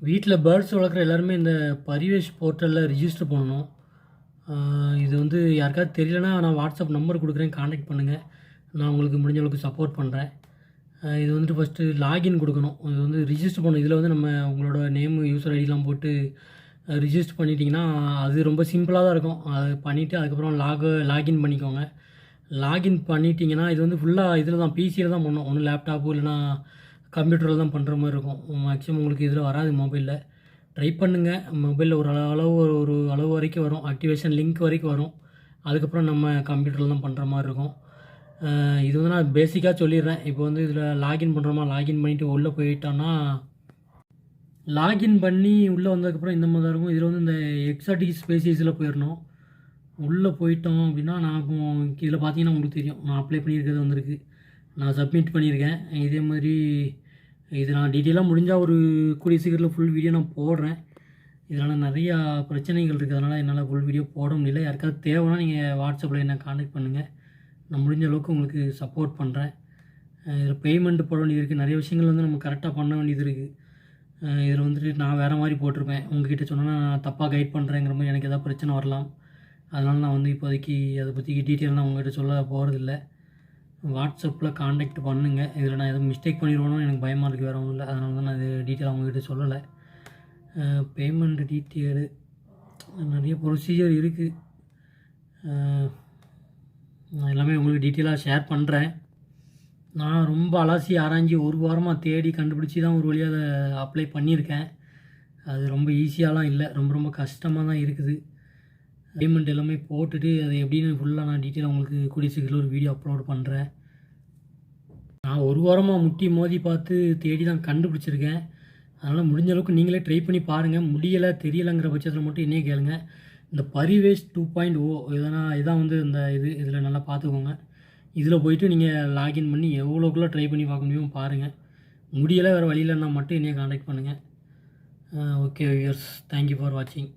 வீட்டில் பேர்ட்ஸ் வளர்க்குற எல்லாருமே இந்த பரிவேஷ் போர்ட்டலில் ரிஜிஸ்டர் பண்ணணும். இது வந்து யாருக்காவது தெரியலனா நான் வாட்ஸ்அப் நம்பர் கொடுக்குறேன், காண்டாக்ட் பண்ணுங்கள். நான் உங்களுக்கு முடிஞ்ச அளவுக்கு சப்போர்ட் பண்ணுறேன். இது வந்துட்டு ஃபஸ்ட்டு லாகின் கொடுக்கணும். இது வந்து ரிஜிஸ்டர் பண்ணணும். இதில் வந்து நம்ம உங்களோட நேமு, யூசர் ஐடிலாம் போட்டு ரிஜிஸ்டர் பண்ணிட்டீங்கன்னா அது ரொம்ப சிம்பிளாக தான் இருக்கும். அது பண்ணிவிட்டு அதுக்கப்புறம் லாகின் பண்ணிக்கோங்க. லாகின் பண்ணிட்டீங்கன்னா இது வந்து ஃபுல்லாக இதில் தான் பிசியில் தான் பண்ணணும். ஒன்று லேப்டாப்பு இல்லைனா கம்ப்யூட்டரில் தான் பண்ணுற மாதிரி இருக்கும். மேக்ஸிமம் உங்களுக்கு இதில் வராது. மொபைலில் ட்ரை பண்ணுங்கள். மொபைலில் ஒரு அளவு வரைக்கும் வரும். ஆக்டிவேஷன் லிங்க் வரைக்கும் வரும். அதுக்கப்புறம் நம்ம கம்ப்யூட்டரில் தான் பண்ணுற மாதிரி இருக்கும். இது வந்து நான் பேசிக்காக சொல்லிடுறேன். இப்போ வந்து இதில் லாகின் பண்ணுறோமா, லாகின் பண்ணிவிட்டு உள்ளே போயிட்டோன்னா, லாகின் பண்ணி உள்ளே வந்ததுக்கப்புறம் இந்த மாதிரி தான் இருக்கும். இதில் வந்து இந்த எக்ஸாட்டிக் ஸ்பேசிஸில் போயிடணும். உள்ளே போயிட்டோம் அப்படின்னா நான் இதில் பார்த்தீங்கன்னா உங்களுக்கு தெரியும், நான் அப்ளை பண்ணியிருக்கிறது வந்திருக்கு. நான் சப்மிட் பண்ணியிருக்கேன். இதே மாதிரி இது நான் டீட்டெயிலாக முடிஞ்சால் ஒரு கூடிய சீக்கிரத்தில் ஃபுல் வீடியோ நான் போடுறேன். இதனால் நிறையா பிரச்சனைகள் இருக்குது. அதனால் என்னால் ஃபுல் வீடியோ போட முடியல. யாருக்காவது தேவைன்னா நீங்கள் வாட்ஸ்அப்பில் என்ன காண்டாக்ட் பண்ணுங்கள். நான் முடிஞ்ச அளவுக்கு உங்களுக்கு சப்போர்ட் பண்ணுறேன். இதில் பேமெண்ட் போட வேண்டியது இருக்குது. நிறைய விஷயங்கள் வந்து நம்ம கரெக்டாக பண்ண வேண்டியது இருக்குது. இதில் வந்துட்டு நான் வேறு மாதிரி போட்டிருப்பேன். உங்கள்கிட்ட சொன்னோன்னா நான் தப்பாக கைட் பண்ணுறேங்கிற மாதிரி எனக்கு எதாவது பிரச்சனை வரலாம். அதனால் நான் வந்து இப்போதைக்கு அதை பற்றி டீட்டெயில் நான் உங்கள்கிட்ட சொல்ல போகிறதில்ல. வாட்ஸ்அப்பில் காண்டாக்ட் பண்ணுங்கள். இதில் நான் எதுவும் மிஸ்டேக் பண்ணிடுவோன்னு எனக்கு பயமாக இருக்குது, வேறு ஒன்றும் இல்லை. அதனால தான் நான் இது டீட்டெயிலாக உங்கள்கிட்ட சொல்லலை. பேமெண்ட் டீட்டெயிலு நிறைய ப்ரொசீஜர் இருக்குது. நான் எல்லாமே உங்களுக்கு டீட்டெயிலாக ஷேர் பண்ணுறேன். நான் ரொம்ப அலசி ஆராய்ஞ்சி ஒரு வாரமாக தேடி கண்டுபிடிச்சி தான் ஒரு வழியாக அதை அப்ளை பண்ணியிருக்கேன். அது ரொம்ப ஈஸியாலாம் இல்லை, ரொம்ப ரொம்ப கஷ்டமாக தான் இருக்குது. பேமெண்ட் எல்லாமே போட்டுட்டு அது எப்படின்னு ஃபுல்லாக நான் டீட்டெயிலாக உங்களுக்கு கூடிய சீக்கிரத்தில் ஒரு வீடியோ அப்லோட் பண்ணுறேன். நான் ஒரு வாரமாக முட்டி மோதி பார்த்து தேடி தான் கண்டுபிடிச்சிருக்கேன். அதனால் முடிஞ்ச அளவுக்கு நீங்களே ட்ரை பண்ணி பாருங்கள். முடியலை தெரியலைங்கிற பட்சத்தில் மட்டும் என்னையே கேளுங்க. இந்த பரிவேஷ் 2.0 இதான் வந்து இந்த இதில் நல்லா பார்த்துக்கோங்க. இதில் போய்ட்டு நீங்கள் லாகின் பண்ணி எவ்வளோக்குள்ளே ட்ரை பண்ணி பார்க்க முடியுமோ பாருங்கள். முடியலை வேறு வழியிலன்னா மட்டும் என்னையை காண்டாக்ட் பண்ணுங்கள். ஓகே வியூவர்ஸ், தேங்க்யூ ஃபார் வாட்சிங்.